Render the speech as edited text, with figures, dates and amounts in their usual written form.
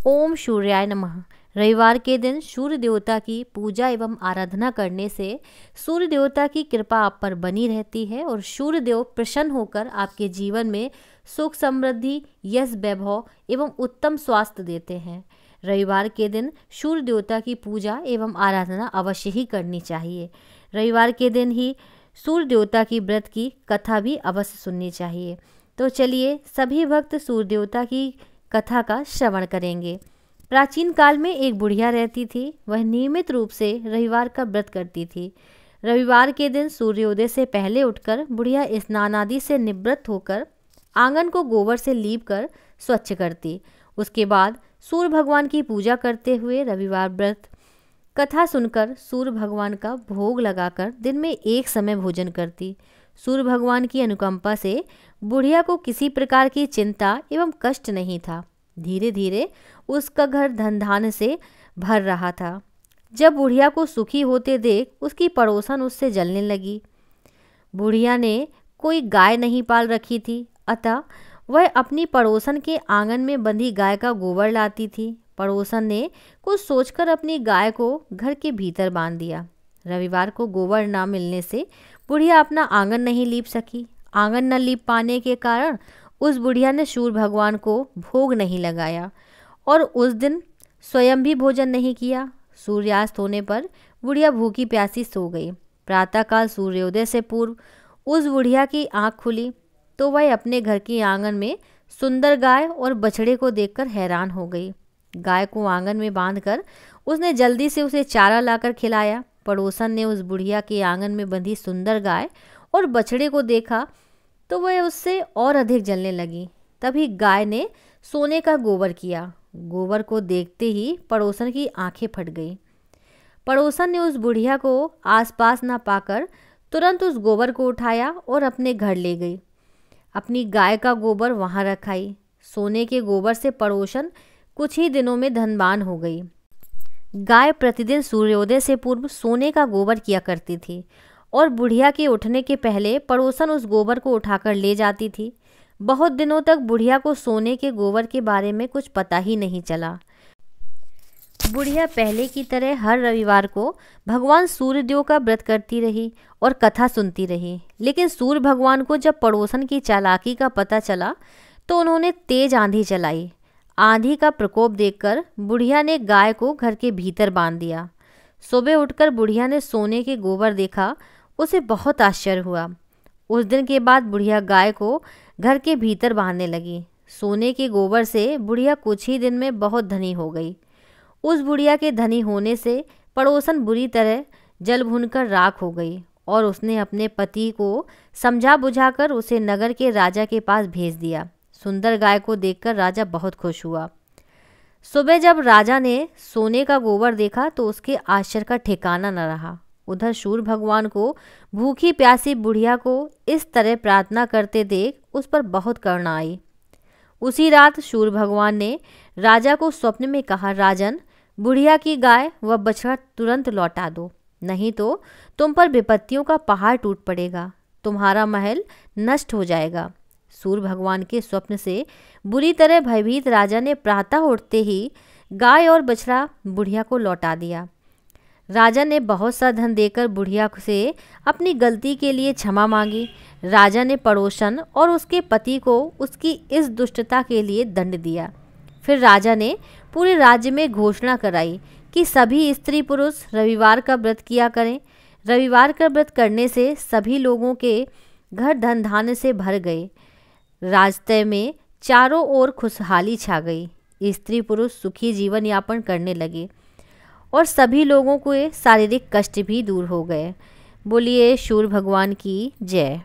ओम सूर्याय नमः। रविवार के दिन सूर्य देवता की पूजा एवं आराधना करने से सूर्य देवता की कृपा आप पर बनी रहती है और सूर्य देव प्रसन्न होकर आपके जीवन में सुख समृद्धि, यश, वैभव एवं उत्तम स्वास्थ्य देते हैं। रविवार के दिन सूर्य देवता की पूजा एवं आराधना अवश्य ही करनी चाहिए। रविवार के दिन ही सूर्य देवता की व्रत की कथा भी अवश्य सुननी चाहिए। तो चलिए सभी भक्त सूर्य देवता की कथा का श्रवण करेंगे। प्राचीन काल में एक बुढ़िया रहती थी। वह नियमित रूप से रविवार का व्रत करती थी। रविवार के दिन सूर्योदय से पहले उठकर बुढ़िया स्नान आदि से निवृत्त होकर आंगन को गोबर से लीप कर स्वच्छ करती। उसके बाद सूर्य भगवान की पूजा करते हुए रविवार व्रत कथा सुनकर सूर्य भगवान का भोग लगाकर दिन में एक समय भोजन करती। सूर्य भगवान की अनुकंपा से बुढ़िया को किसी प्रकार की चिंता एवं कष्ट नहीं था। धीरे धीरे उसका घर धन धान्य से भर रहा था। जब बुढ़िया को सुखी होते देख उसकी पड़ोसन उससे जलने लगी। बुढ़िया ने कोई गाय नहीं पाल रखी थी, अतः वह अपनी पड़ोसन के आंगन में बंधी गाय का गोबर लाती थी। पड़ोसन ने कुछ सोचकर अपनी गाय को घर के भीतर बांध दिया। रविवार को गोबर न मिलने से बुढ़िया अपना आंगन नहीं लीप सकी। आंगन न लीप पाने के कारण उस बुढ़िया ने सूर्य भगवान को भोग नहीं लगाया और उस दिन स्वयं भी भोजन नहीं किया। सूर्यास्त होने पर बुढ़िया भूखी प्यासी सो गई। प्रातःकाल सूर्योदय से पूर्व उस बुढ़िया की आंख खुली तो वह अपने घर के आंगन में सुंदर गाय और बछड़े को देखकर हैरान हो गई। गाय को आंगन में बांधकर उसने जल्दी से उसे चारा लाकर खिलाया। पड़ोसन ने उस बुढ़िया के आंगन में बंधी सुंदर गाय और बछड़े को देखा तो वह उससे और अधिक जलने लगी। तभी गाय ने सोने का गोबर किया। गोबर को देखते ही पड़ोसन की आंखें फट गई। पड़ोसन ने उस बुढ़िया को आसपास ना पाकर तुरंत उस गोबर को उठाया और अपने घर ले गई। अपनी गाय का गोबर वहां रखाई। सोने के गोबर से पड़ोसन कुछ ही दिनों में धनवान हो गई। गाय प्रतिदिन सूर्योदय से पूर्व सोने का गोबर किया करती थी और बुढ़िया के उठने के पहले पड़ोसन उस गोबर को उठाकर ले जाती थी। बहुत दिनों तक बुढ़िया को सोने के गोबर के बारे में कुछ पता ही नहीं चला। बुढ़िया पहले की तरह हर रविवार को भगवान सूर्यदेव का व्रत करती रही और कथा सुनती रही। लेकिन सूर्य भगवान को जब पड़ोसन की चालाकी का पता चला तो उन्होंने तेज आंधी चलाई। आंधी का प्रकोप देखकर बुढ़िया ने गाय को घर के भीतर बांध दिया। सुबह उठकर बुढ़िया ने सोने के गोबर देखा। उसे बहुत आश्चर्य हुआ। उस दिन के बाद बुढ़िया गाय को घर के भीतर बांधने लगी। सोने के गोबर से बुढ़िया कुछ ही दिन में बहुत धनी हो गई। उस बुढ़िया के धनी होने से पड़ोसन बुरी तरह जल भुनकर राख हो गई और उसने अपने पति को समझा बुझाकर उसे नगर के राजा के पास भेज दिया। सुंदर गाय को देखकर राजा बहुत खुश हुआ। सुबह जब राजा ने सोने का गोबर देखा तो उसके आश्चर्य का ठिकाना न रहा। उधर सूर्य भगवान को भूखी प्यासी बुढ़िया को इस तरह प्रार्थना करते देख उस पर बहुत करुणा आई। उसी रात सूर्य भगवान ने राजा को स्वप्न में कहा, राजन, बुढ़िया की गाय व बछड़ा तुरंत लौटा दो, नहीं तो तुम पर विपत्तियों का पहाड़ टूट पड़ेगा, तुम्हारा महल नष्ट हो जाएगा। सूर्य भगवान के स्वप्न से बुरी तरह भयभीत राजा ने प्रातः उठते ही गाय और बछड़ा बुढ़िया को लौटा दिया। राजा ने बहुत सा धन देकर बुढ़िया से अपनी गलती के लिए क्षमा मांगी। राजा ने पड़ोसन और उसके पति को उसकी इस दुष्टता के लिए दंड दिया। फिर राजा ने पूरे राज्य में घोषणा कराई कि सभी स्त्री पुरुष रविवार का व्रत किया करें। रविवार का व्रत करने से सभी लोगों के घर धन धान्य से भर गए। रास्ते में चारों ओर खुशहाली छा गई। स्त्री पुरुष सुखी जीवन यापन करने लगे और सभी लोगों को शारीरिक कष्ट भी दूर हो गए। बोलिए सूर्य भगवान की जय।